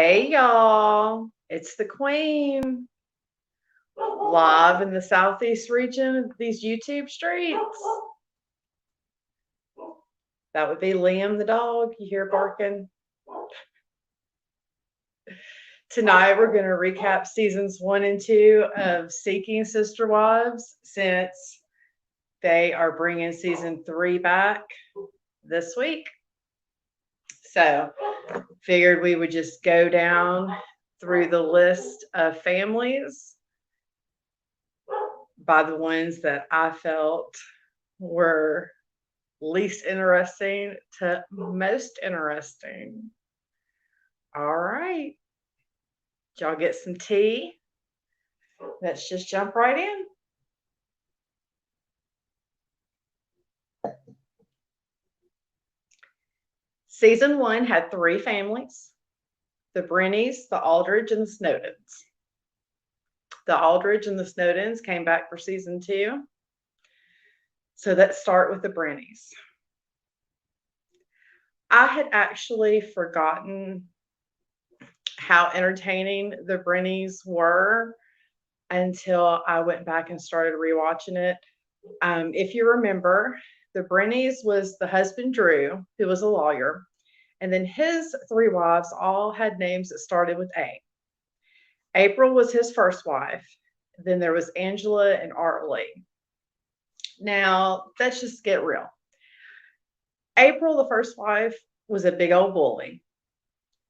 Hey y'all, it's the Queen live in the southeast region of these YouTube streets. That would be Liam the dog. You hear barking. Tonight we're going to recap seasons 1 and 2 of Seeking Sister Wives, since they are bringing season 3 back this week. So figured we would just go down through the list of families by the ones that I felt were least interesting to most interesting. All right. Y'all get some tea. Let's just jump right in. Season 1 had 3 families: the Brennies, the Aldridge, and the Snowdens. The Aldridge and the Snowdens came back for season 2. So let's start with the Brennies. I had actually forgotten how entertaining the Brennies were until I went back and started rewatching it. If you remember, the Brennies was the husband, Drew, who was a lawyer, and then his 3 wives all had names that started with A. April was his first wife. Then there was Angela and Arlie. Now, let's just get real. April, the first wife, was a big old bully.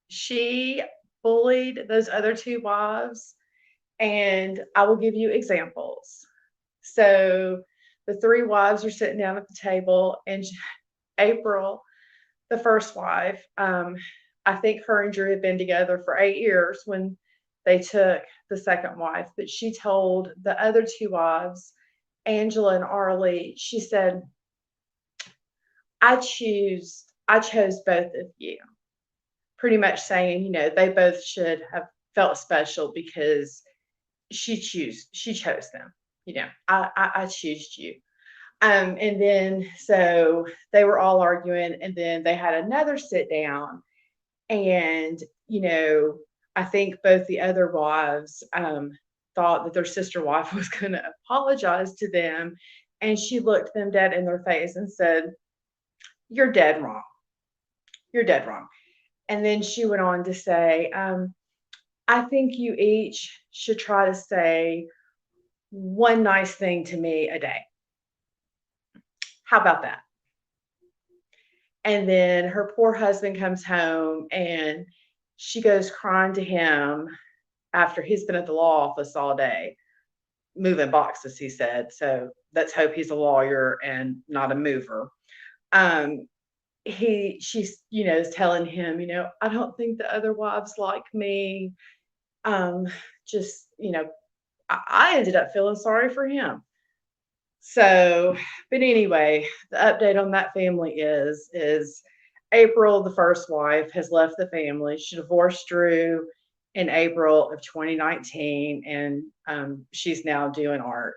She bullied those other 2 wives, and I will give you examples. So the 3 wives are sitting down at the table, and April, the first wife, I think her and Drew had been together for 8 years when they took the second wife, but she told the other 2 wives, Angela and Arlie, she said, I chose both of you. Pretty much saying, they both should have felt special because she chose them. I choose you. And then so they were all arguing, and then they had another sit down, and I think both the other wives thought that their sister wife was going to apologize to them, and she looked them dead in their face and said, "You're dead wrong. You're dead wrong." And then she went on to say, I think you each should try to say one nice thing to me a day. How about that? And then her poor husband comes home, and she goes crying to him after he's been at the law office all day, moving boxes, he said. So let's hope he's a lawyer and not a mover. She's is telling him, I don't think the other wives like me. Just, I ended up feeling sorry for him. So, but anyway, the update on that family is April, the first wife, has left the family. She divorced Drew in April of 2019, and she's now doing art.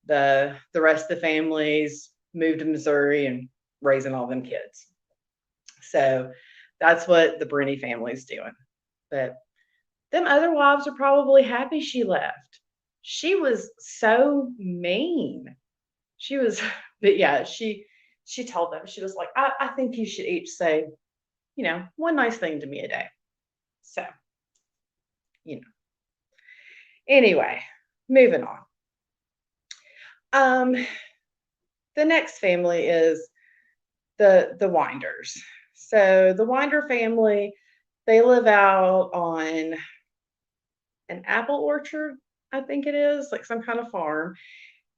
The rest of the families moved to Missouri and raising all them kids. So that's what the Brenny family's doing. But them other wives are probably happy she left. She was so mean. She was, but yeah, she told them, she was like, I think you should each say, one nice thing to me a day. So, anyway, moving on. The next family is the Winders. So the Winder family, they live out on an apple orchard, I think it is, like some kind of farm.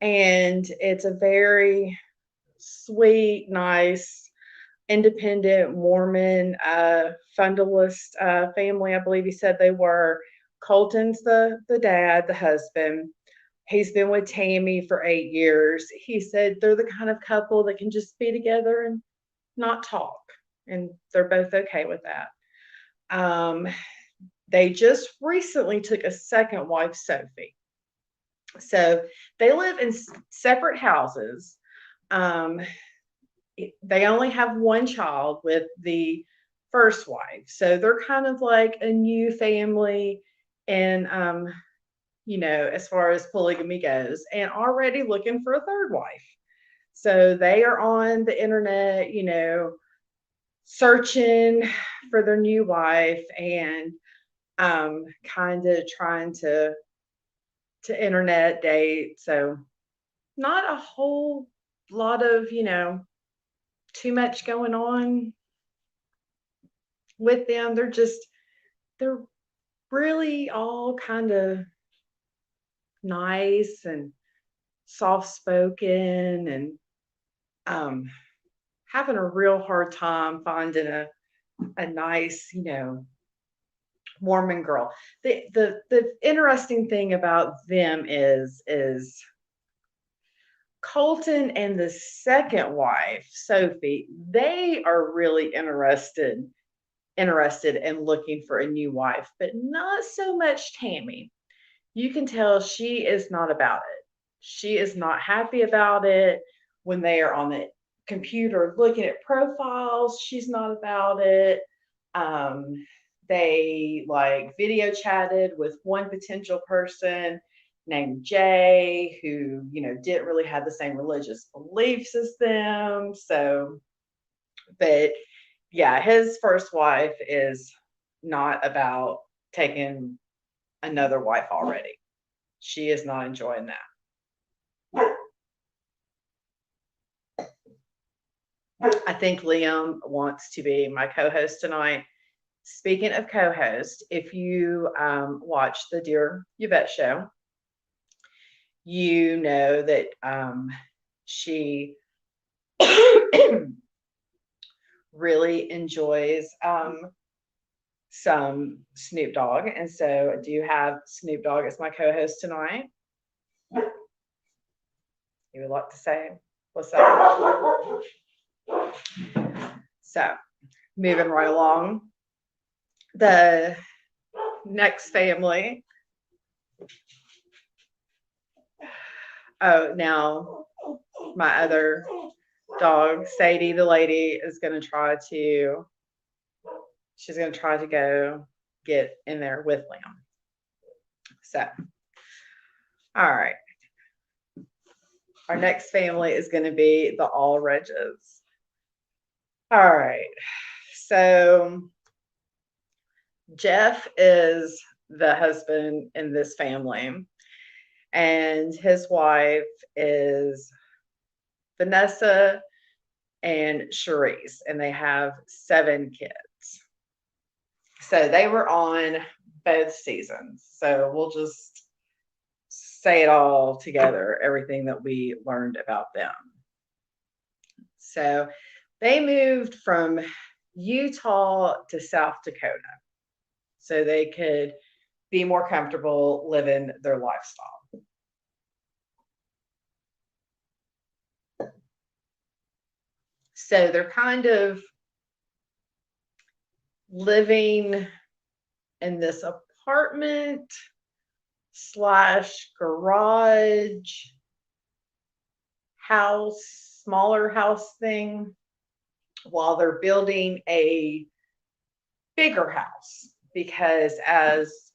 And it's a very sweet, nice, independent Mormon fundamentalist family. I believe he said they were. Colton's the dad, the husband. He's been with Tammy for 8 years. He said they're the kind of couple that can just be together and not talk. And they're both okay with that. They just recently took a second wife, Sophie. So they live in separate houses. They only have one child with the first wife. So they're kind of like a new family and as far as polygamy goes, and already looking for a third wife. So they are on the internet, searching for their new wife and kind of trying to internet date. So not a whole lot of, too much going on with them. They're really all kind of nice and soft spoken and having a real hard time finding a nice, Mormon girl. The interesting thing about them is Colton and the second wife, Sophie, they are really interested in looking for a new wife, but not so much Tammy. You can tell she is not about it. She is not happy about it. When they are on the computer looking at profiles, she's not about it. They like video chatted with one potential person named Jay, who, didn't really have the same religious beliefs as them. So, but yeah, his first wife is not about taking another wife already. She is not enjoying that. I think Liam wants to be my co-host tonight. Speaking of co-host, if you watch the Dear Yvette show, you know that she really enjoys some Snoop Dogg. And so I do have Snoop Dogg as my co-host tonight. You would like to say what's up? So moving right along. The next family. Oh, now my other dog, Sadie, the lady, is going to try to go get in there with Liam. So, all right. Our next family is going to be the Allredges. All right. So, Jeff is the husband in this family, and his wife is Vanessa and Charisse, and they have 7 kids. So they were on both seasons. So we'll just say it all together, everything that we learned about them. So they moved from Utah to South Dakota so they could be more comfortable living their lifestyle. So they're kind of living in this apartment / garage house, smaller house thing, while they're building a bigger house. Because as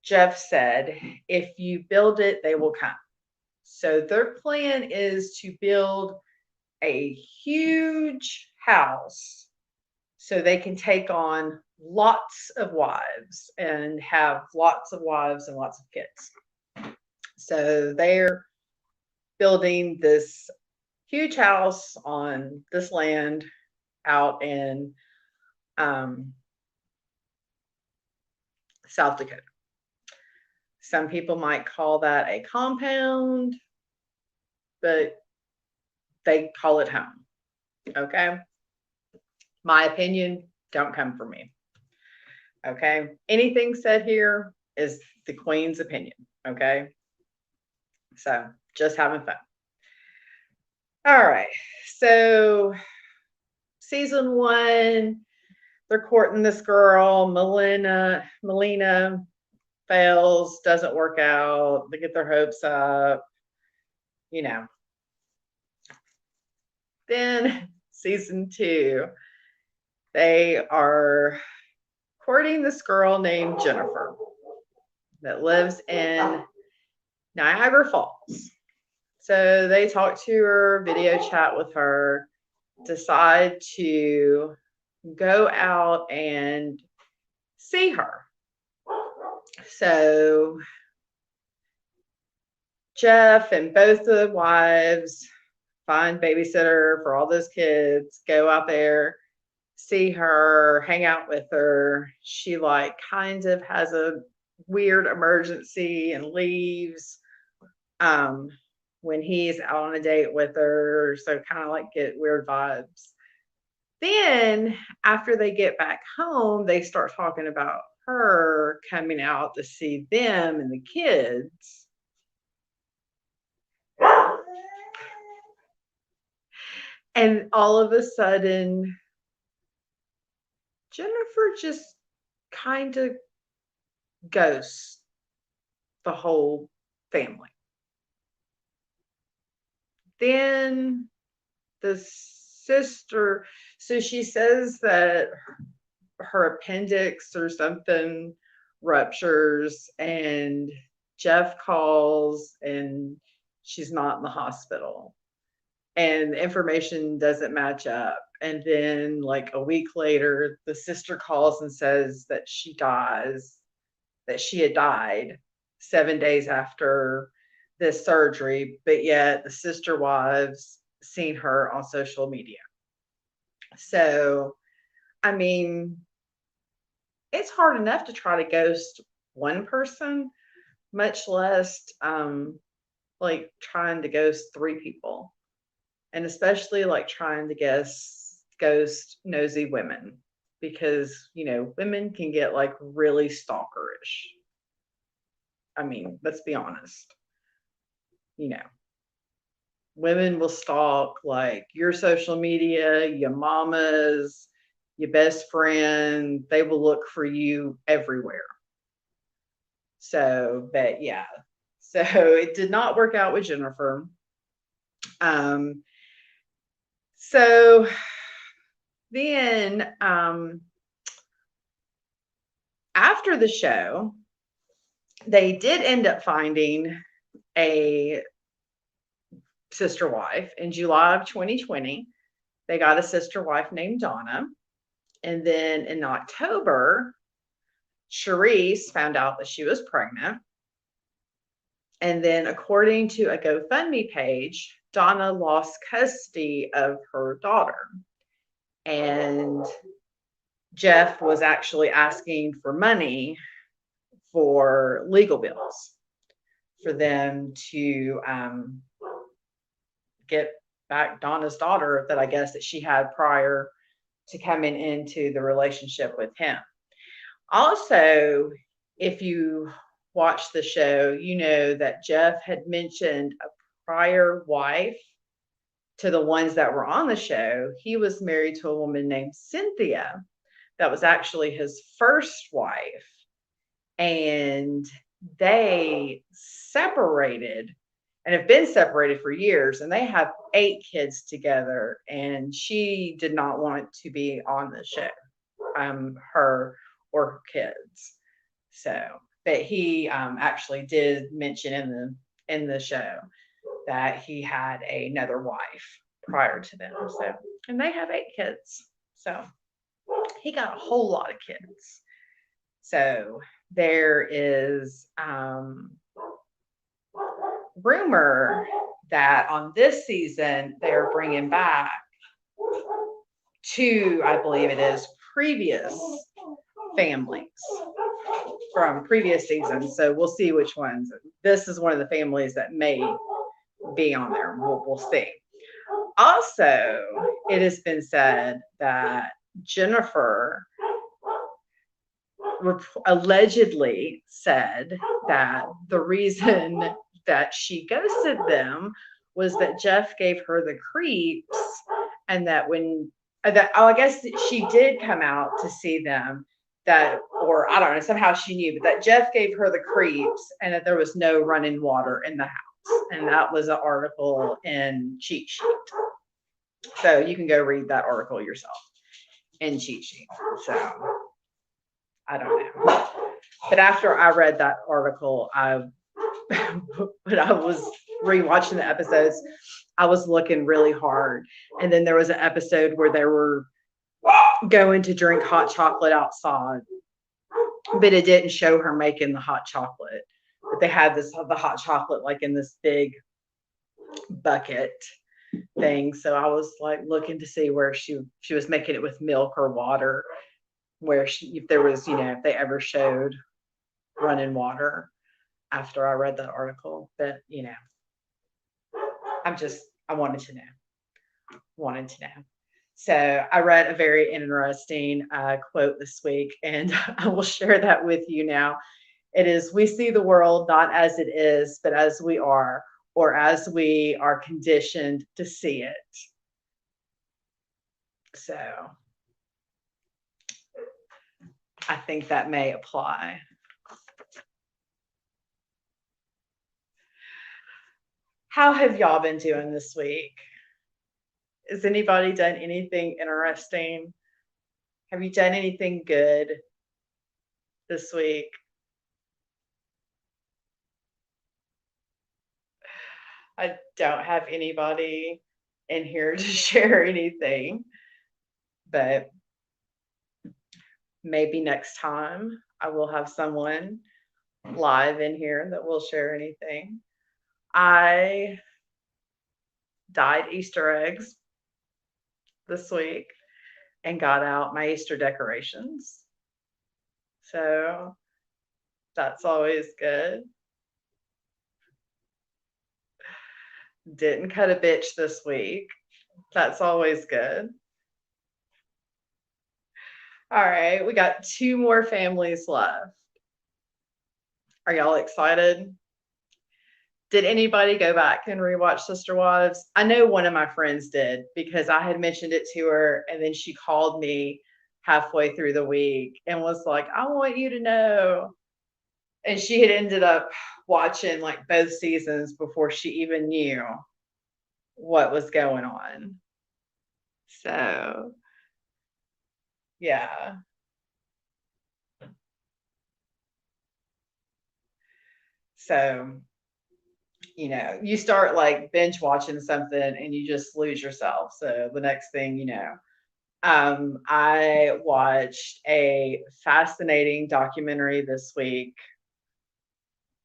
Jeff said, if you build it, they will come. So their plan is to build a huge house so they can take on lots of wives and have lots of wives and lots of kids. So they're building this huge house on this land out in South Dakota. Some people might call that a compound, but they call it home. Okay. My opinion, don't come for me. Okay. Anything said here is the Queen's opinion. Okay. So just having fun. All right. So season 1, they're courting this girl, Melina fails, doesn't work out. They get their hopes up, Then season 2, They are courting this girl named Jennifer that lives in Niagara Falls. So they talk to her, video chat with her, decide to go out and see her. So Jeff and both the wives find babysitter for all those kids, go out there, see her, hang out with her. She like kind of has a weird emergency and leaves when he's out on a date with her. So kind of like get weird vibes. Then after they get back home, they start talking about her coming out to see them and the kids. And all of a sudden, Jennifer just kind of ghosts the whole family. Then the sister, so she says that her appendix or something ruptures, and Jeff calls and she's not in the hospital. And the information doesn't match up. And then, like a week later, the sister calls and says that she had died 7 days after this surgery, but yet the sister wives seen her on social media. So, I mean, it's hard enough to try to ghost one person, much less like trying to ghost 3 people. And especially like trying to ghost nosy women, because women can get like really stalkerish. I mean, let's be honest. Women will stalk like your social media, your mama's, your best friend. They will look for you everywhere. So, but yeah. So it did not work out with Jennifer. So then after the show, they did end up finding a sister wife in July of 2020. They got a sister wife named Donna. And then in October, Charisse found out that she was pregnant. And then according to a GoFundMe page, Donna lost custody of her daughter. And Jeff was actually asking for money for legal bills for them to get back Donna's daughter that I guess that she had prior to coming into the relationship with him. Also, if you watch the show, you know that Jeff had mentioned a prior wife to the ones that were on the show. He was married to a woman named Cynthia that was actually his first wife. And they separated and have been separated for years, and they have 8 kids together, and she did not want to be on the show, her or her kids. So, but he actually did mention in the show that he had another wife prior to them. So, and they have 8 kids. So he got a whole lot of kids. So there is rumor that on this season they're bringing back 2, I believe it is, previous families from previous seasons. So we'll see which ones. This is one of the families that may be on there. We'll see. Also, it has been said that Jennifer allegedly said that the reason that she ghosted them was that Jeff gave her the creeps, and that I guess she did come out to see them, or I don't know, somehow she knew, but that Jeff gave her the creeps and that there was no running water in the house. And that was an article in Cheat Sheet. So you can go read that article yourself. in Chi Chi. So I don't know. But after I read that article, when I was rewatching the episodes, I was looking really hard. And then there was an episode where they were going to drink hot chocolate outside, but it didn't show her making the hot chocolate. But they had the hot chocolate like in this big bucket thing. So I was like looking to see where she was making it with milk or water, where if there was, if they ever showed running water after I read that article. But I wanted to know. So I read a very interesting quote this week, and I will share that with you now. It is, "We see the world not as it is, but as we are, or as we are conditioned to see it." So I think that may apply. How have y'all been doing this week? Has anybody done anything interesting? Have you done anything good this week? I don't have anybody in here to share anything, but maybe next time I will have someone live in here that will share anything. I dyed Easter eggs this week and got out my Easter decorations. So that's always good. Didn't cut a bitch this week. That's always good. All right, we got 2 more families left. Are y'all excited? Did anybody go back and rewatch Sister Wives? I know one of my friends did, because I had mentioned it to her, and then she called me halfway through the week and was like, "I want you to know." And she had ended up watching like both seasons before she even knew what was going on. So, yeah. So, you start like binge watching something and you just lose yourself. So the next thing you know, I watched a fascinating documentary this week,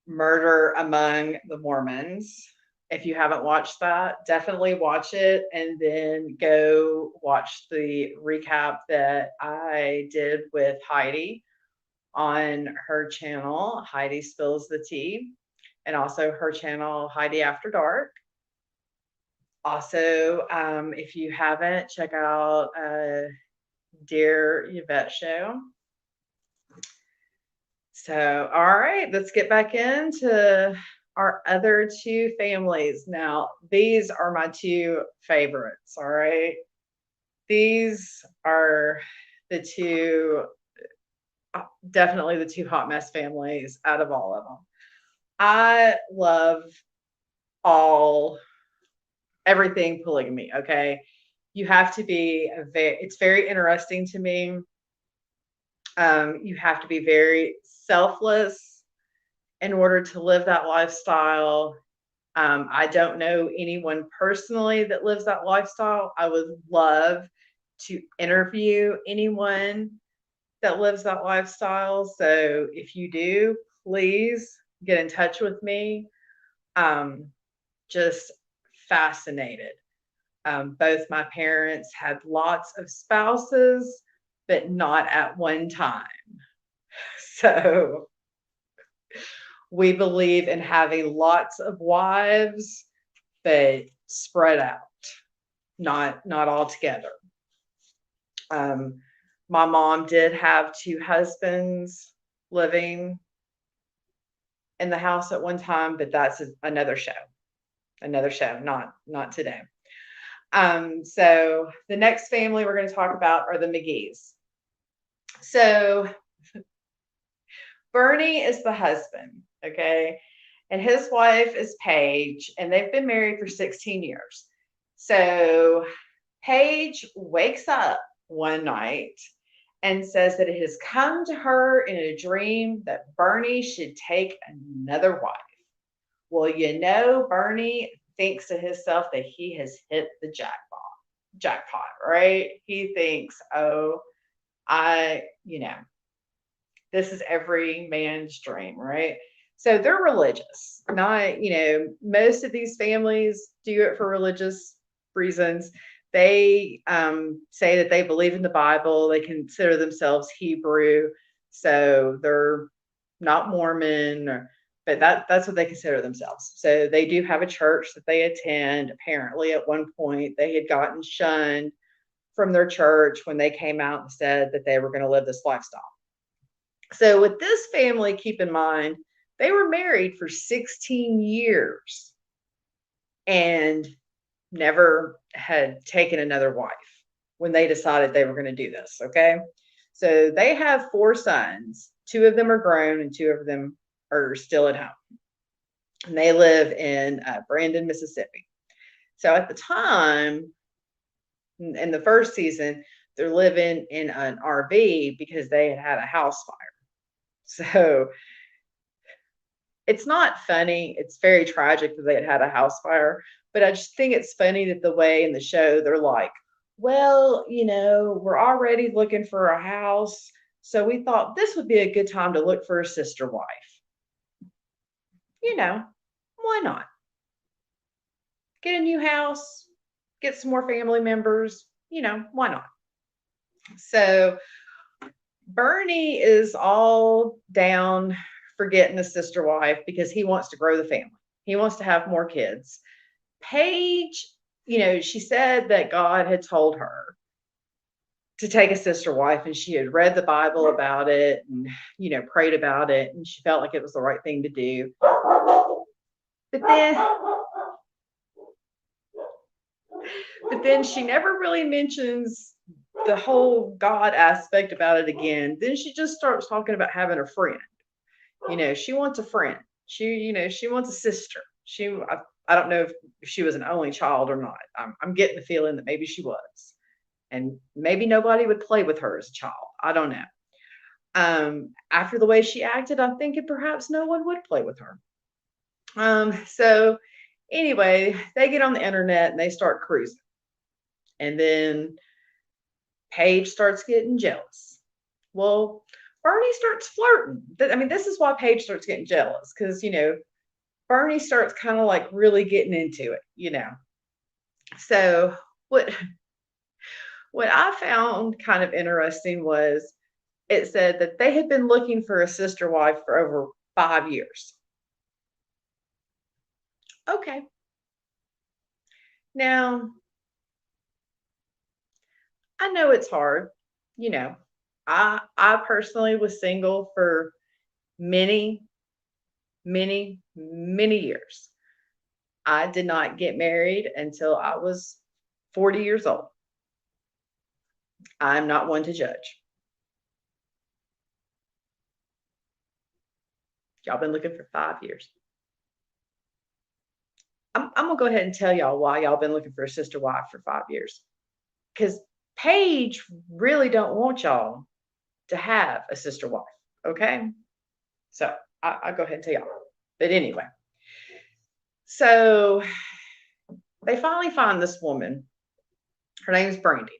Murder Among the Mormons. If you haven't watched that, definitely watch it, and then go watch the recap that I did with Heidi on her channel, Heidi Spills the Tea, and also her channel, Heidi After Dark. Also, if you haven't, check out Dear Yvette Show. So, all right, let's get back into our other 2 families. Now, these are my 2 favorites, all right? These are the 2, definitely the 2 hot mess families out of all of them. I love everything polygamy, okay? You have to be it's very interesting to me. You have to be very selfless in order to live that lifestyle. I don't know anyone personally that lives that lifestyle. I would love to interview anyone that lives that lifestyle. So if you do, please get in touch with me. Just fascinated. Both my parents had lots of spouses, but not at one time. So we believe in having lots of wives, but spread out, not all together. My mom did have 2 husbands living in the house at one time, but that's another show, not today. So the next family we're going to talk about are the McGhees. So Bernie is the husband, okay? And his wife is Paige, and they've been married for 16 years. So Paige wakes up one night and says that it has come to her in a dream that Bernie should take another wife. Well, Bernie thinks to himself that he has hit the jackpot, right? He thinks, oh, I, this is every man's dream, right? So they're religious. Not, most of these families do it for religious reasons. They say that they believe in the Bible. They consider themselves Hebrew, so they're not Mormon, but that's what they consider themselves. So they do have a church that they attend. Apparently, at one point, they had gotten shunned from their church when they came out and said that they were going to live this lifestyle. So with this family, keep in mind, they were married for 16 years and never had taken another wife when they decided they were going to do this. Okay. So they have 4 sons. 2 of them are grown and 2 of them are still at home. And they live in Brandon, Mississippi. So at the time, in the first season, they're living in an RV because they had a house fire. So it's not funny. It's very tragic that they had a house fire, but I just think it's funny that the way in the show they're like, well, we're already looking for a house. So we thought this would be a good time to look for a sister wife. Why not? Get a new house, get some more family members, why not? So Bernie is all down for getting a sister wife because he wants to grow the family. He wants to have more kids. Paige, she said that God had told her to take a sister wife, and she had read the Bible about it and, prayed about it, and she felt like it was the right thing to do. But then she never really mentions the whole God aspect about it again. Then she just starts talking about having a friend. She wants a friend. She wants a sister. I don't know if she was an only child or not. I'm getting the feeling that maybe she was. And maybe nobody would play with her as a child. I don't know. After the way she acted, I'm thinking perhaps no one would play with her. So anyway, they get on the internet and they start cruising. And then Paige starts getting jealous. Well, Bernie starts flirting. I mean, this is why Paige starts getting jealous because, Bernie starts kind of like really getting into it, So what I found kind of interesting was it said that they had been looking for a sister wife for over 5 years. Okay. Now, I know it's hard. I personally was single for many, many, many years. I did not get married until I was 40 years old. I'm not one to judge. Y'all been looking for 5 years. I'm gonna go ahead and tell y'all why y'all been looking for a sister wife for 5 years. Because Paige really don't want y'all to have a sister wife. Okay. So I'll go ahead and tell y'all. But anyway, so they finally find this woman. Her name's Brandy.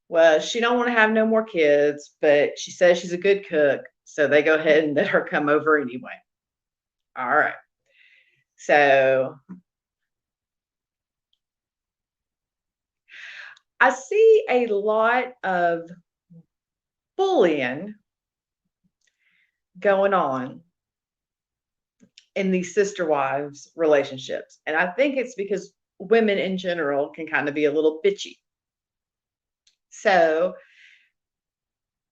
Well, she don't want to have no more kids, but she says she's a good cook. So they go ahead and let her come over anyway. All right. So I see a lot of bullying going on in these sister wives relationships. And I think it's because women in general can kind of be a little bitchy. So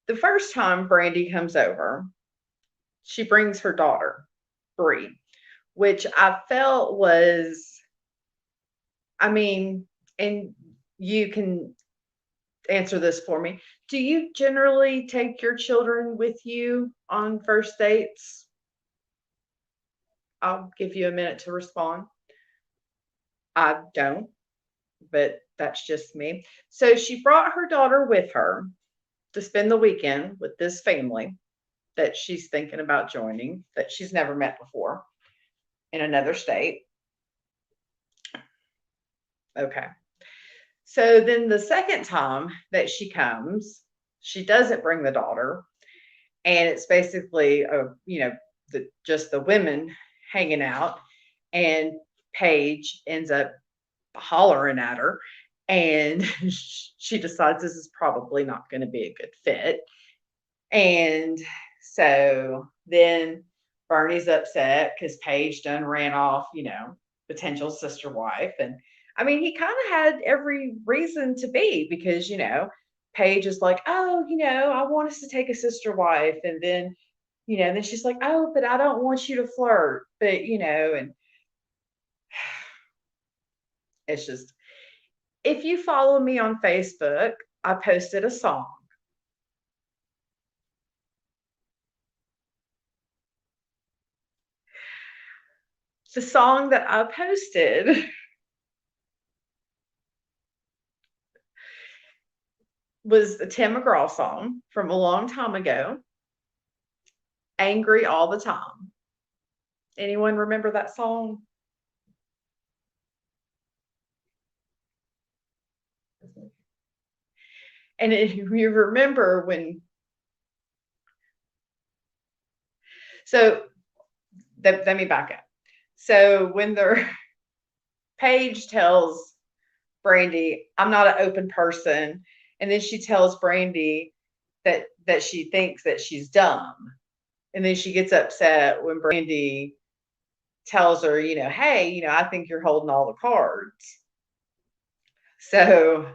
the first time Brandy comes over, she brings her daughter, Bree, which I felt was, and you can answer this for me. Do you generally take your children with you on first dates? I'll give you a minute to respond. I don't. but that's just me. So she brought her daughter with her to spend the weekend with this family that she's thinking about joining, that she's never met before in another state. Okay. So then the second time that she comes, she doesn't bring the daughter. And it's basically, just the women hanging out. And Paige ends up hollering at her. And she decides this is probably not going to be a good fit. And so then Bernie's upset because Paige done ran off, potential sister wife. And I mean, he kind of had every reason to be because, Paige is like, oh, I want us to take a sister wife. And then she's like, oh, but I don't want you to flirt. But, and it's just, if you follow me on Facebook, I posted a song. The song that I posted was the Tim McGraw song from a long time ago, Angry All the Time. Anyone remember that song? And if you remember let me back up. So when Paige tells Brandy, I'm not an open person, and then she tells Brandy that she thinks that she's dumb. And then she gets upset when Brandy tells her, hey, I think you're holding all the cards. So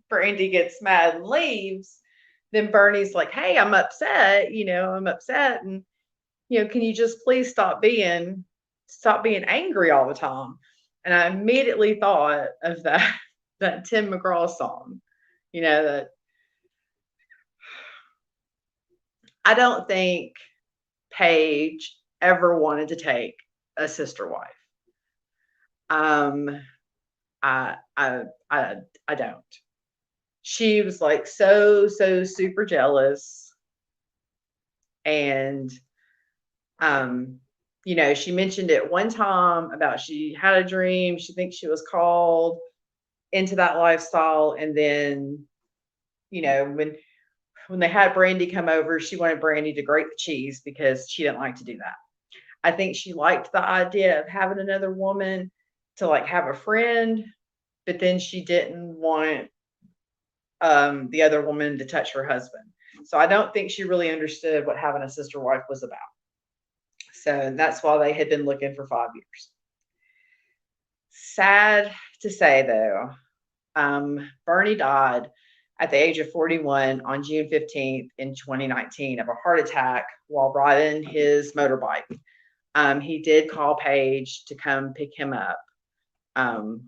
Brandy gets mad and leaves. Then Bernie's like, hey, I'm upset, and can you just please stop being angry all the time? And I immediately thought of that Tim McGraw song, that I don't think Paige ever wanted to take a sister wife. I don't. She was like so super jealous. And she mentioned it one time about she had a dream. She thinks she was called into that lifestyle. And then, when they had Brandy come over, she wanted Brandy to grate the cheese because she didn't like to do that. I think she liked the idea of having another woman to like have a friend, but then she didn't want the other woman to touch her husband. So I don't think she really understood what having a sister wife was about. So that's why they had been looking for 5 years. Sad to say, though, Bernie died at the age of 41 on June 15th in 2019 of a heart attack while riding his motorbike. He did call Paige to come pick him up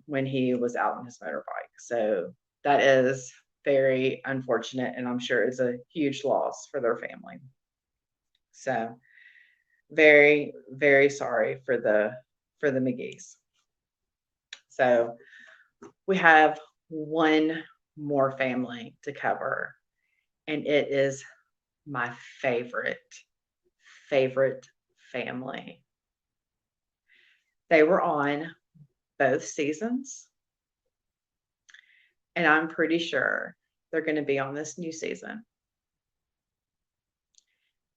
when he was out on his motorbike. So that is very unfortunate, and I'm sure it's a huge loss for their family. So very, very sorry for the McGhees. So we have one more family to cover, and it is my favorite family. They were on both seasons, and I'm pretty sure they're going to be on this new season.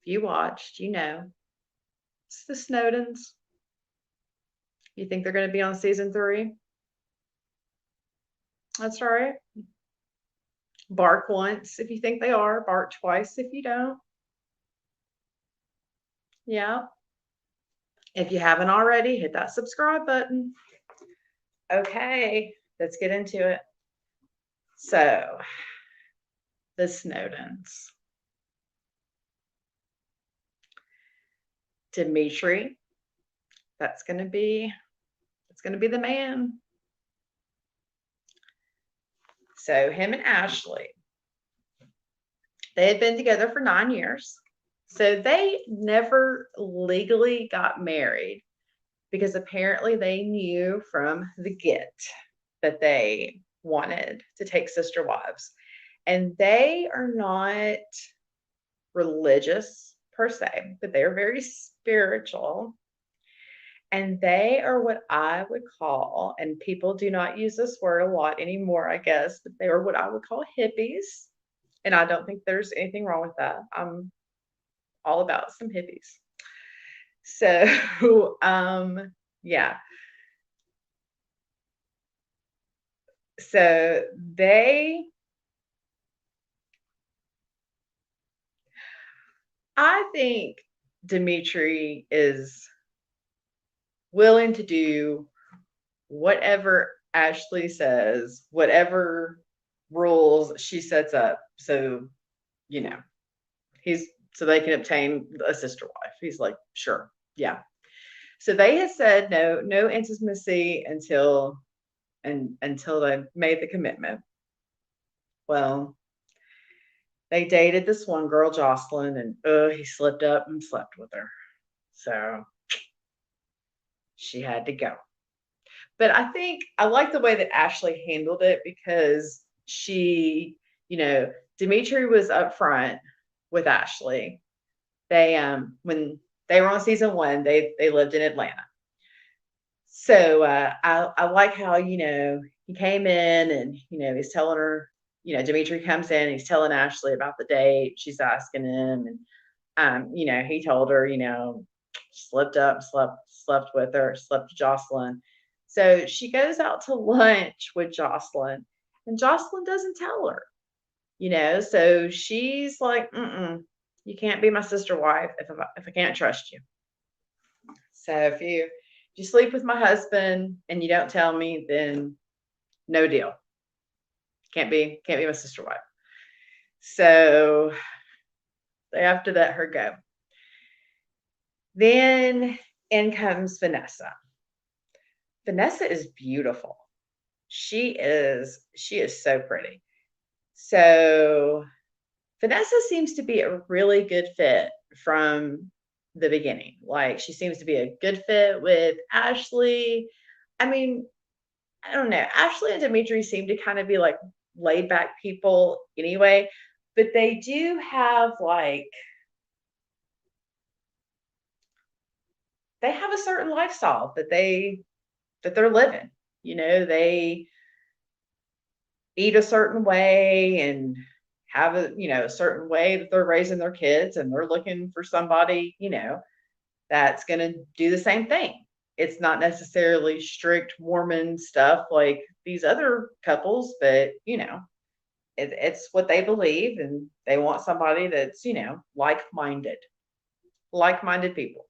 If you watched, it's the Snowdens. You think they're going to be on season 3? That's all right. Bark once if you think they are, bark twice if you don't. Yeah. If you haven't already, hit that subscribe button. Okay, let's get into it. So, the Snowdens. Dimitri, that's going to be the man. So him and Ashley, they had been together for 9 years. So they never legally got married because apparently they knew from the get that they wanted to take sister wives. And they are not religious per se, but they are very spiritual. And they are what I would call, and people do not use this word a lot anymore, I guess, but they are what I would call hippies. And I don't think there's anything wrong with that. I'm all about some hippies. So, yeah. So I think Dimitri is willing to do whatever Ashley says, whatever rules she sets up. So, you know, so they can obtain a sister wife. He's like, sure, yeah. So they had said no intimacy until they made the commitment. Well, they dated this one girl, Jocelyn, and he slipped up and slept with her. So she had to go. But I think I like the way that Ashley handled it because she, Dimitri was upfront with Ashley. They when they were on season 1, they lived in Atlanta. So I like how he came in and he's telling her, Dimitri comes in and he's telling Ashley about the date. She's asking him, and he told her, slipped up, slept with her, slept with Jocelyn. So she goes out to lunch with Jocelyn, and Jocelyn doesn't tell her, so she's like, you can't be my sister wife if I can't trust you. So if you sleep with my husband and you don't tell me, then no deal. Can't be my sister wife. So they have to let her go. Then in comes Vanessa. Vanessa is beautiful. She is so pretty. So Vanessa seems to be a really good fit from the beginning. Like, she seems to be a good fit with Ashley. I mean, I don't know. Ashley and Dimitri seem to kind of be like laid back people anyway, but they do have they have a certain lifestyle that they're living. They eat a certain way and have a certain way that they're raising their kids, and they're looking for somebody, that's going to do the same thing. It's not necessarily strict Mormon stuff like these other couples, but it's what they believe, and they want somebody that's like-minded people.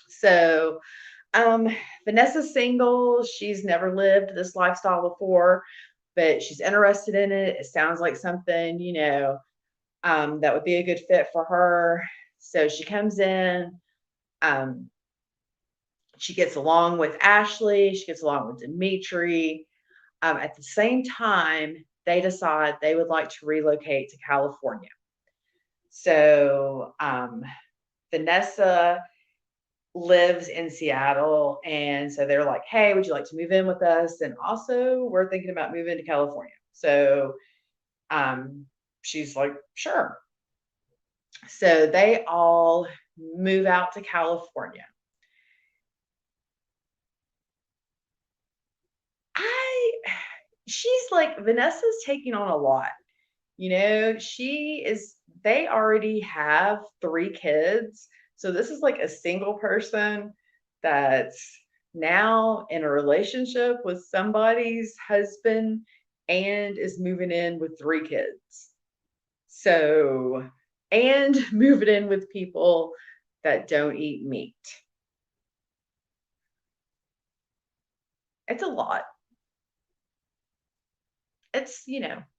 So Vanessa's single. She's never lived this lifestyle before, but she's interested in it. It sounds like something that would be a good fit for her. So she comes in. She gets along with Ashley. She gets along with Dimitri. At the same time, they decide they would like to relocate to California. So Vanessa lives in Seattle, and so they're like, hey, would you like to move in with us? And also, we're thinking about moving to California. So she's like, sure. So they all move out to California. She's like, Vanessa's taking on a lot. They already have 3 kids. So this is like a single person that's now in a relationship with somebody's husband and is moving in with 3 kids. So, and moving in with people that don't eat meat. It's a lot. It's, it's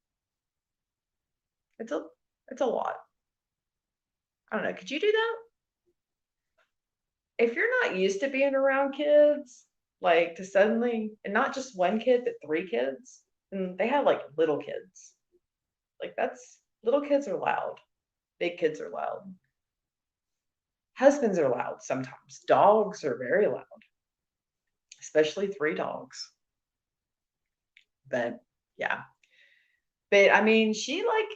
a lot. I don't know. Could you do that? If you're not used to being around kids, like to suddenly, and not just 1 kid, but 3 kids, and they have like little kids. Like, that's, little kids are loud. Big kids are loud. Husbands are loud sometimes. Dogs are very loud, especially 3 dogs. But yeah. But I mean, she like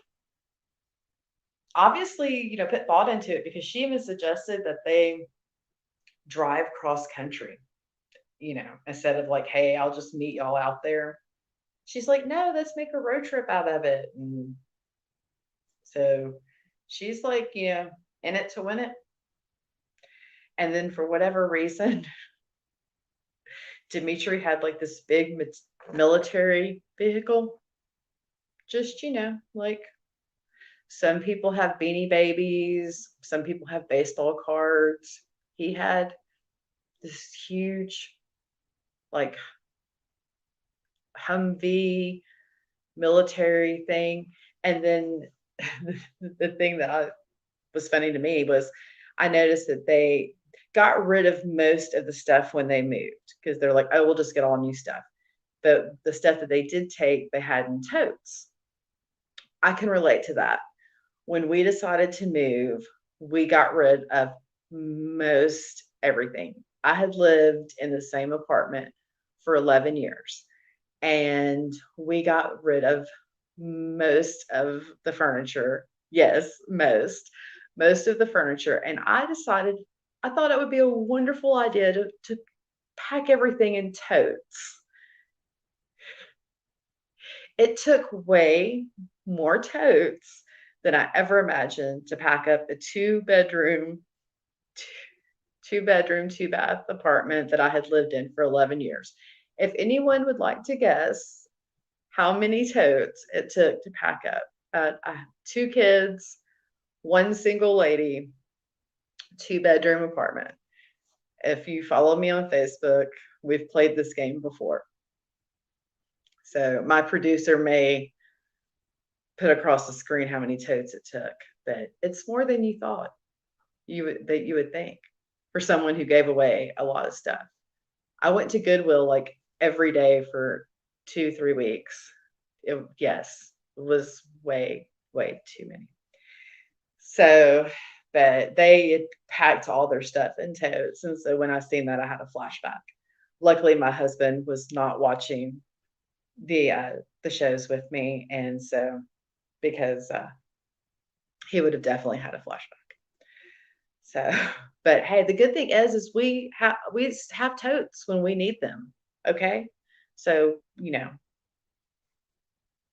obviously, put thought into it because she even suggested that they drive cross country, instead of like, hey, I'll just meet y'all out there. She's like, no, let's make a road trip out of it. And so she's like, in it to win it. And then for whatever reason, Dimitri had like this big military vehicle. Just, like some people have beanie babies, some people have baseball cards. He had this huge, like, Humvee military thing. And then the thing that was funny to me was I noticed that they got rid of most of the stuff when they moved because they're like, oh, we'll just get all new stuff. But the stuff that they did take, they had in totes. I can relate to that. When we decided to move, we got rid of most everything. I had lived in the same apartment for 11 years, and we got rid of most of the furniture. Yes, most of the furniture. And I decided, I thought it would be a wonderful idea to pack everything in totes. It took way more totes than I ever imagined to pack up a two bedroom, two bath apartment that I had lived in for 11 years. If anyone would like to guess how many totes it took to pack up, I have 2 kids, 1 single lady, 2-bedroom apartment. If you follow me on Facebook, we've played this game before. So my producer may put across the screen how many totes it took, but it's more than you thought you would think for someone who gave away a lot of stuff. I went to Goodwill like every day for 2-3 weeks. It was way too many. So, but they had packed all their stuff in totes, and so when I seen that, I had a flashback. Luckily, my husband was not watching the shows with me, and so because he would have definitely had a flashback. So, but hey, the good thing is we have totes when we need them. Okay, so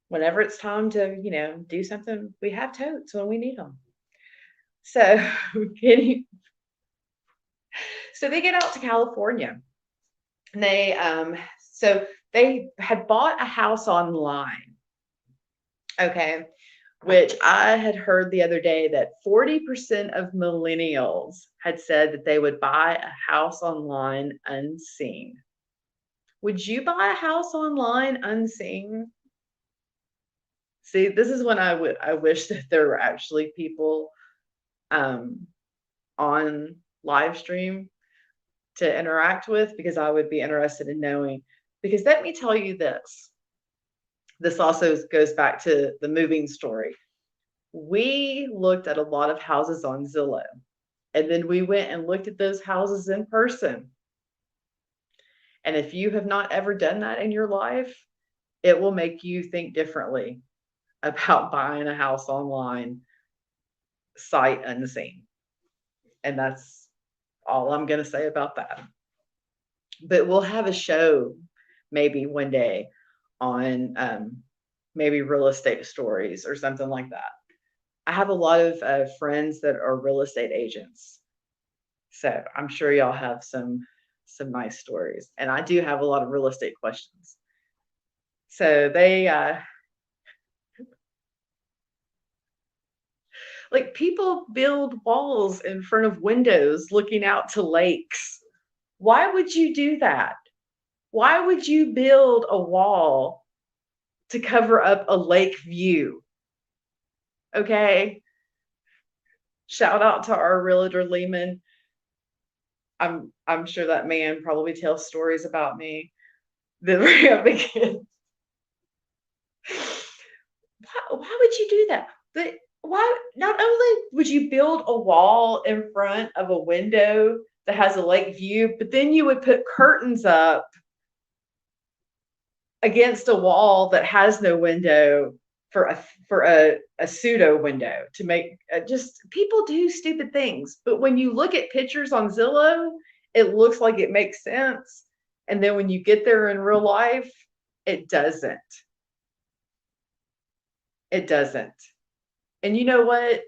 whenever it's time to do something, we have totes when we need them. So so they get out to California. And they had bought a house online. Okay. Which I had heard the other day that 40% of millennials had said that they would buy a house online unseen. Would you buy a house online unseen? See, this is when I wish that there were actually people on live stream to interact with, because I would be interested in knowing. Because let me tell you this. This also goes back to the moving story. We looked at a lot of houses on Zillow, and then we went and looked at those houses in person. And if you have not ever done that in your life, it will make you think differently about buying a house online, sight unseen. And that's all I'm going to say about that. But we'll have a show maybe one day on maybe real estate stories or something like that. I have a lot of friends that are real estate agents, so I'm sure y'all have some nice stories. And I do have a lot of real estate questions. So they like, people build walls in front of windows looking out to lakes. Why would you do that? Why would you build a wall to cover up a lake view? Okay. Shout out to our realtor Lehman. I'm sure that man probably tells stories about me that we have again. Why would you do that? But why not only would you build a wall in front of a window that has a lake view, but then you would put curtains up against a wall that has no window for a pseudo window to make just people do stupid things. But when you look at pictures on Zillow, it looks like it makes sense. And then when you get there in real life, it doesn't. It doesn't. And you know what?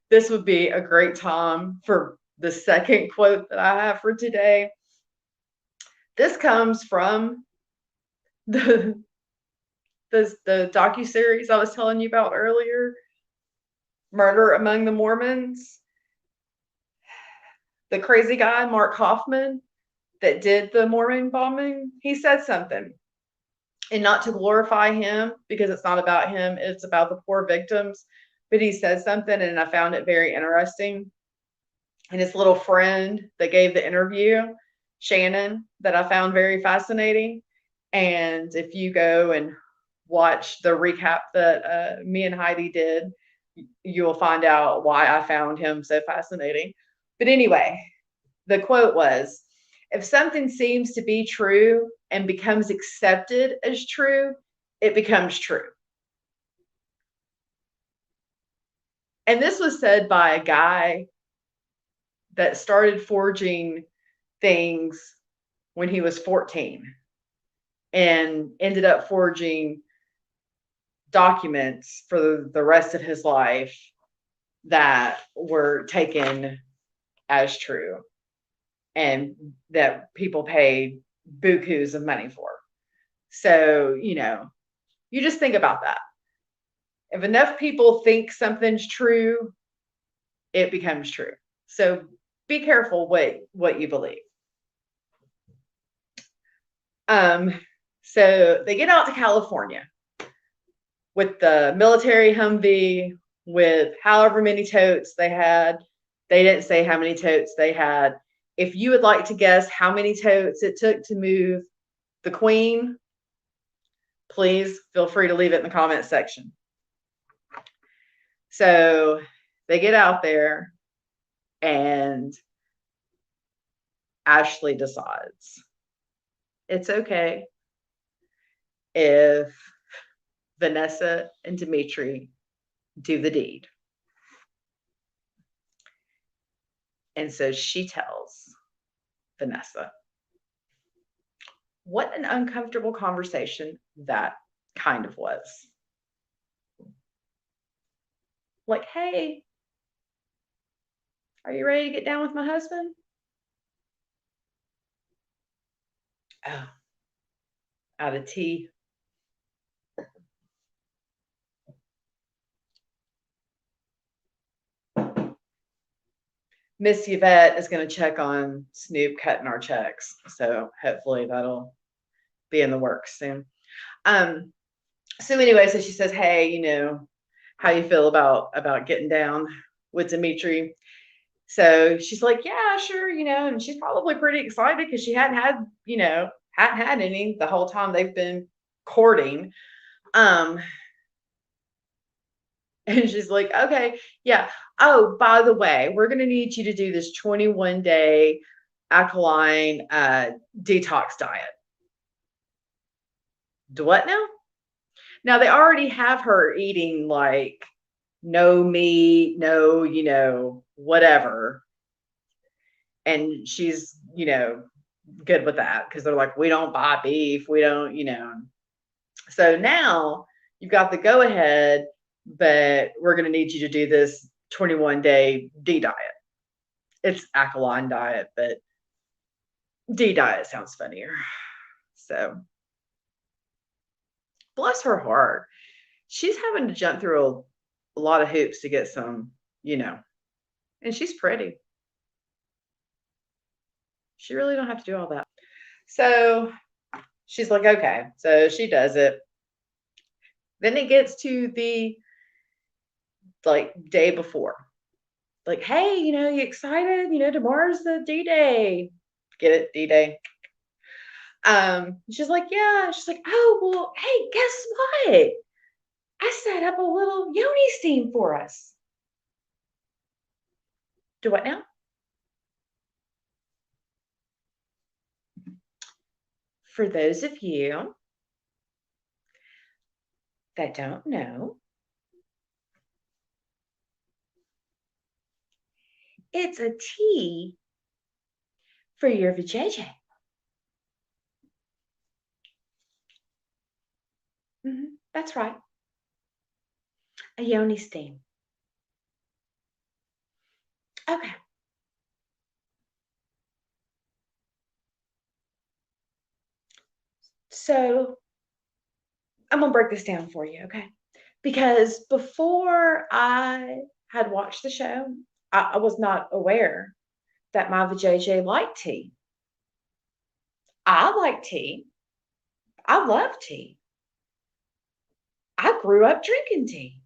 This would be a great time for the second quote that I have for today. This comes from the docuseries I was telling you about earlier, Murder Among the Mormons. The crazy guy, Mark Hoffman, that did the Mormon bombing, he said something. And not to glorify him, because it's not about him, it's about the poor victims. But he said something, and I found it very interesting. And his little friend that gave the interview, Shannon, that I found very fascinating. And if you go and watch the recap that me and Heidi did, you will find out why I found him so fascinating. But anyway, the quote was, if something seems to be true and becomes accepted as true, it becomes true. And this was said by a guy that started forging things when he was 14 and ended up forging documents for the rest of his life that were taken as true and that people paid bukus of money for. So, you just think about that. If enough people think something's true, it becomes true. So be careful what you believe. So they get out to California with the military Humvee with however many totes they had. They didn't say how many totes they had. If you would like to guess how many totes it took to move the Queen, please feel free to leave it in the comments section. So they get out there and Ashley decides it's okay if Vanessa and Dimitri do the deed. And so she tells Vanessa. What an uncomfortable conversation that kind of was. Like, hey, are you ready to get down with my husband? Oh, out of tea. Miss Yvette is going to check on Snoop cutting our checks. So hopefully that'll be in the works soon. So anyway, so she says, hey, how you feel about getting down with Dimitri? So she's like, yeah, sure, and she's probably pretty excited because she hadn't had any the whole time they've been courting. And she's like, okay, yeah. Oh, by the way, we're going to need you to do this 21-day alkaline detox diet. Do what now? Now, they already have her eating like no meat, no, whatever. And she's, good with that because they're like, we don't buy beef. We don't, So now you've got the go ahead, but we're going to need you to do this 21-day D diet. It's alkaline diet, but D diet sounds funnier. So bless her heart. She's having to jump through a lot of hoops to get some, and she's pretty. She really don't have to do all that. So she's like, okay. So she does it. Then it gets to the day before. Like, hey, you excited? Tomorrow's the D-Day. Get it? D-Day. She's like, yeah. She's like, oh, well, hey, guess what? I set up a little Yoni Steam for us. Do what now? for those of you that don't know, it's a T for your vajayjay. That's right. A Yoni Steam. Okay. So I'm going to break this down for you, okay? Because before I had watched the show, I was not aware that my vajayjay liked tea. I like tea. I love tea. I grew up drinking tea.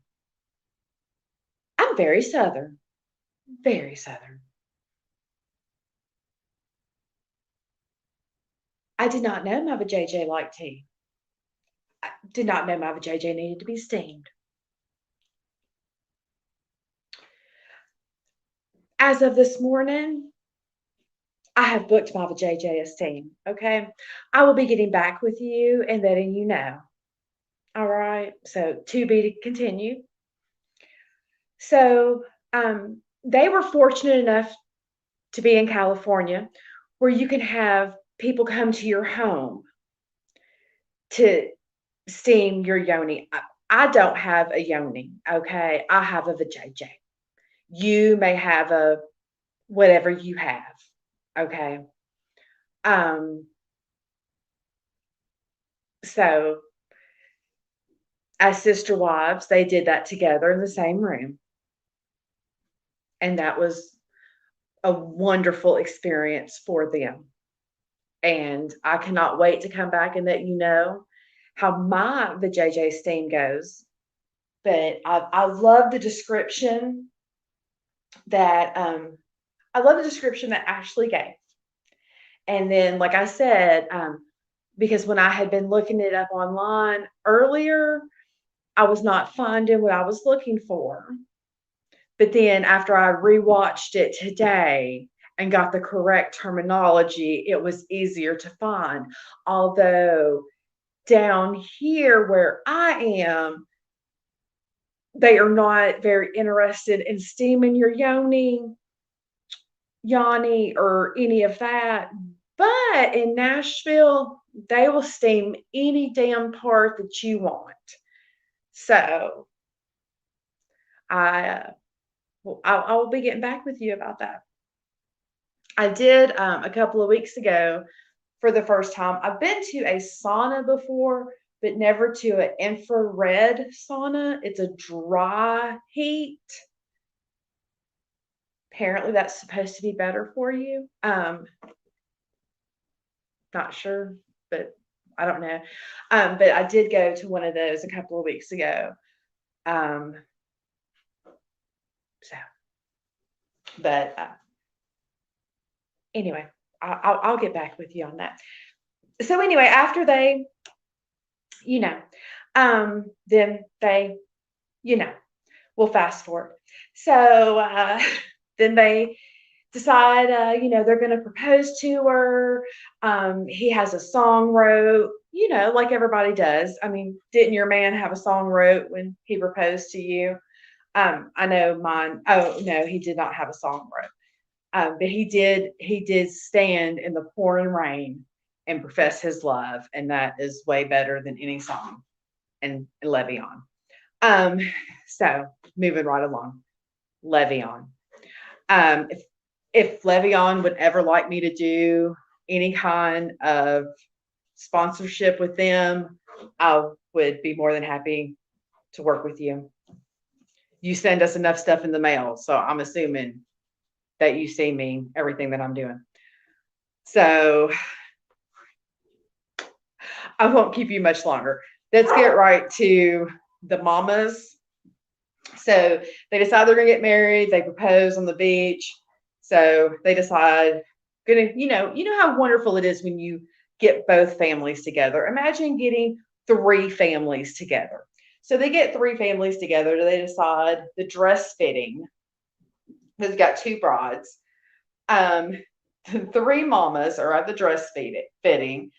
I'm very Southern. Very Southern. I did not know my vajayjay liked tea. I did not know my vajayjay needed to be steamed. As of this morning, I have booked my vajayjay as steam. Okay. I will be getting back with you and letting you know. All right. So to be continued. So they were fortunate enough to be in California where you can have people come to your home to steam your yoni. I don't have a yoni, okay? I have a vajayjay. You may have a whatever you have, okay? So as sister wives, they did that together in the same room. And that was a wonderful experience for them. And I cannot wait to come back and let you know how my vajayjay steam goes. But I love the description that Ashley gave. And then, like I said, because when I had been looking it up online earlier, I was not finding what I was looking for. But then after I rewatched it today and got the correct terminology, it was easier to find. Although down here where I am, they are not very interested in steaming your yoni, or any of that. But in Nashville, they will steam any damn part that you want. So I will be getting back with you about that. I did a couple of weeks ago for the first time. I've been to a sauna before, but never to an infrared sauna. It's a dry heat. Apparently that's supposed to be better for you. Not sure, but I don't know. But I did go to one of those a couple of weeks ago. But anyway, I'll get back with you on that. So anyway, after they, then they, we'll fast forward. So then they decide, they're going to propose to her. He has a song wrote, like everybody does. I mean, didn't your man have a song wrote when he proposed to you? I know mine. Oh no, he did not have a song wrote, but he did stand in the pouring rain and profess his love, and that is way better than any song. And Le'Veon. So moving right along, Le'Veon. If Le'Veon would ever like me to do any kind of sponsorship with them, I would be more than happy to work with you. You send us enough stuff in the mail, so I'm assuming that you see me, everything that I'm doing. So I won't keep you much longer. Let's get right to the mamas. So they decide they're going to get married. They propose on the beach. So they decide, you know how wonderful it is when you get both families together. Imagine getting 3 families together. So they get 3 families together. They decide the dress fitting. They've got 2 brides. 3 mamas are at the dress fitting.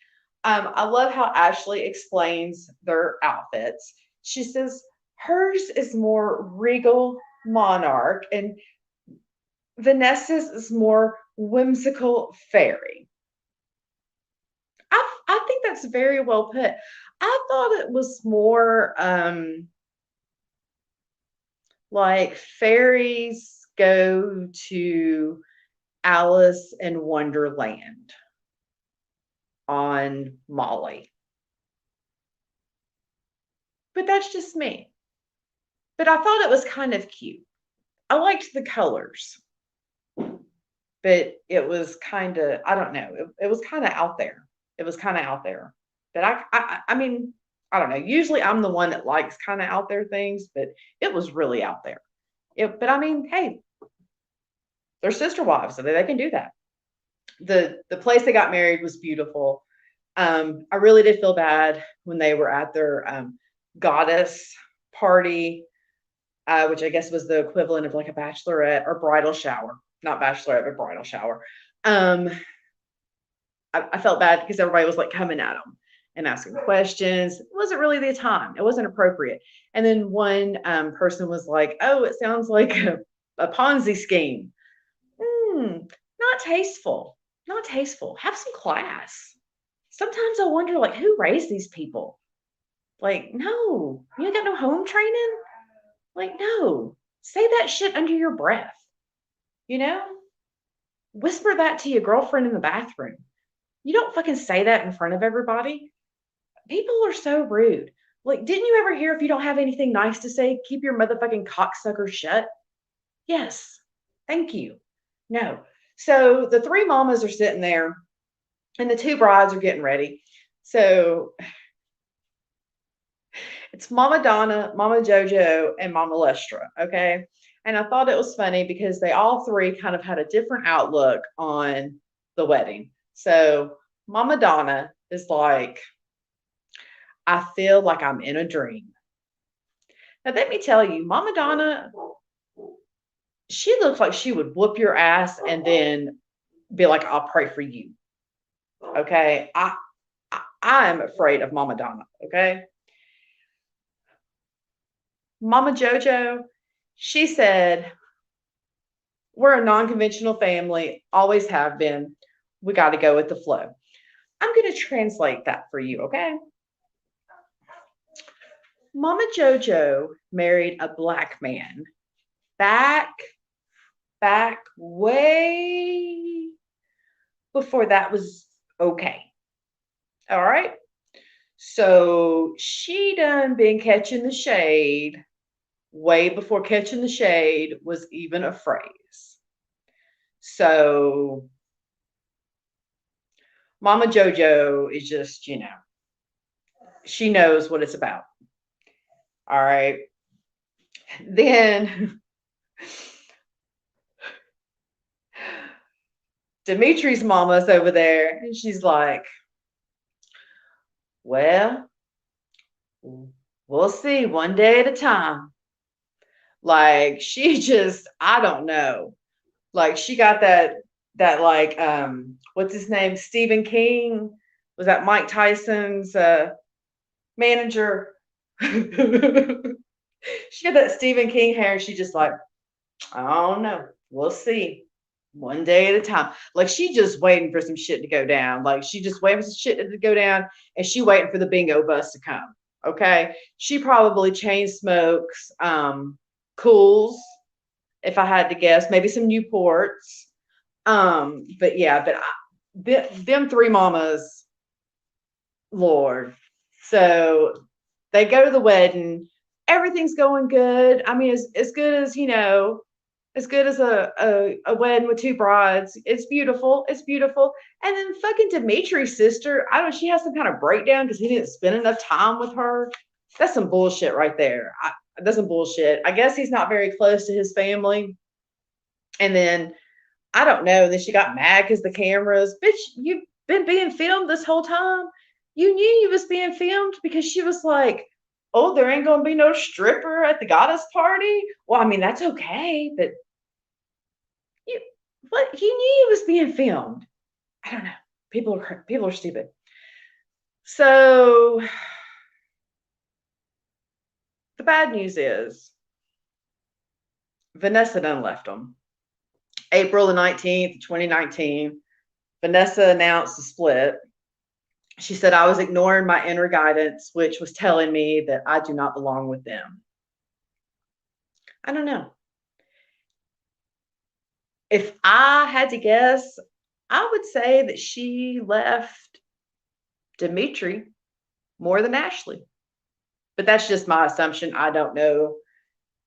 I love how Ashley explains their outfits. She says hers is more regal monarch and Vanessa's is more whimsical fairy. I think that's very well put. I thought it was more like fairies go to Alice in Wonderland on Molly. But that's just me. But I thought it was kind of cute. I liked the colors, but it was kind of, I don't know, it was kind of out there. It was kind of out there. But I mean, I don't know. Usually I'm the one that likes kind of out there things, but it was really out there. But I mean, hey, they're sister wives, so they can do that. The place they got married was beautiful. I really did feel bad when they were at their goddess party, which I guess was the equivalent of like a bachelorette or bridal shower, not bachelorette, but bridal shower. I felt bad because everybody was like coming at them and asking questions. It wasn't really the time. It wasn't appropriate. And then one person was like, "Oh, it sounds like a Ponzi scheme." Not tasteful. Not tasteful. Have some class. Sometimes I wonder, like, who raised these people? Like, no, you ain't got no home training. Like, no, say that shit under your breath. You know, whisper that to your girlfriend in the bathroom. You don't fucking say that in front of everybody. People are so rude. Like, didn't you ever hear if you don't have anything nice to say, keep your motherfucking cocksucker shut? Yes. Thank you. No. So the three mamas are sitting there and the two brides are getting ready. So it's Mama Donna, Mama Jojo, and Mama Lestra. Okay. And I thought it was funny because they all three kind of had a different outlook on the wedding. So Mama Donna is like, I feel like I'm in a dream. Now, let me tell you, Mama Donna, she looks like she would whoop your ass and then be like, I'll pray for you. Okay. I'm afraid of Mama Donna. Okay. Mama Jojo, she said, we're a non-conventional family, always have been. We got to go with the flow. I'm going to translate that for you, okay? Mama Jojo married a black man back way before that was okay. All right. So she done been catching the shade way before catching the shade was even a phrase. So Mama Jojo is just, she knows what it's about. All right. Then Dimitri's mama's over there and she's like, well, we'll see one day at a time. Like she just, I don't know. Like she got that like what's his name? Stephen King. Was that Mike Tyson's manager? She had that Stephen King hair. She just like, I don't know. We'll see. One day at a time. Like she just waiting for some shit to go down. Like she just waiting for some shit to go down and she waiting for the bingo bus to come. Okay. She probably chain smokes, cools, if I had to guess, maybe some Newports. But yeah, them three mamas, Lord. So they go to the wedding. Everything's going good. I mean, as good as, as good as a wedding with two brides. It's beautiful. It's beautiful. And then fucking Dimitri's sister, I don't know, she has some kind of breakdown because he didn't spend enough time with her. That's some bullshit right there. That's some bullshit. I guess he's not very close to his family. And then, I don't know. Then she got mad because the cameras, bitch, you've been being filmed this whole time. You knew you was being filmed because she was like, oh, there ain't gonna be no stripper at the goddess party. Well, I mean, that's okay, but you knew you was being filmed. I don't know. People are stupid. So the bad news is Vanessa done left them. April the 19th, 2019, Vanessa announced the split. She said, I was ignoring my inner guidance, which was telling me that I do not belong with them. I don't know. If I had to guess, I would say that she left Dimitri more than Ashley. But that's just my assumption. I don't know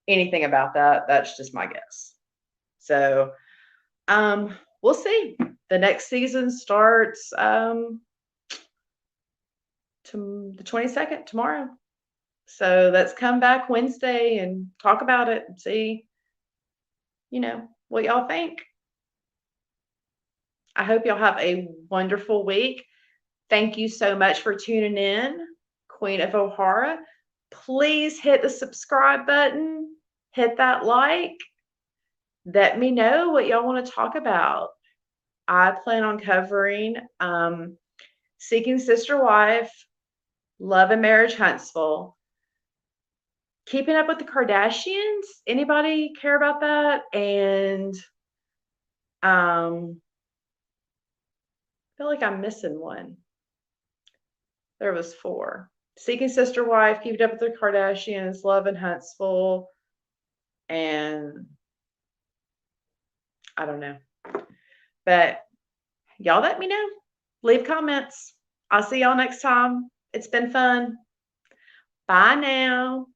anything about that. That's just my guess. So we'll see. The next season starts to the 22nd, tomorrow. So let's come back Wednesday and talk about it and see, what y'all think. I hope y'all have a wonderful week. Thank you so much for tuning in, Queen of O'Hara. Please hit the subscribe button, hit that like. Let me know what y'all want to talk about. I plan on covering Seeking Sister Wife, Love and Marriage Huntsville, Keeping Up with the Kardashians. Anybody care about that? And I feel like I'm missing one. There was 4. Seeking Sister Wife, Keeping Up with the Kardashians, Love and Huntsville, and I don't know. But y'all let me know. Leave comments. I'll see y'all next time. It's been fun. Bye now.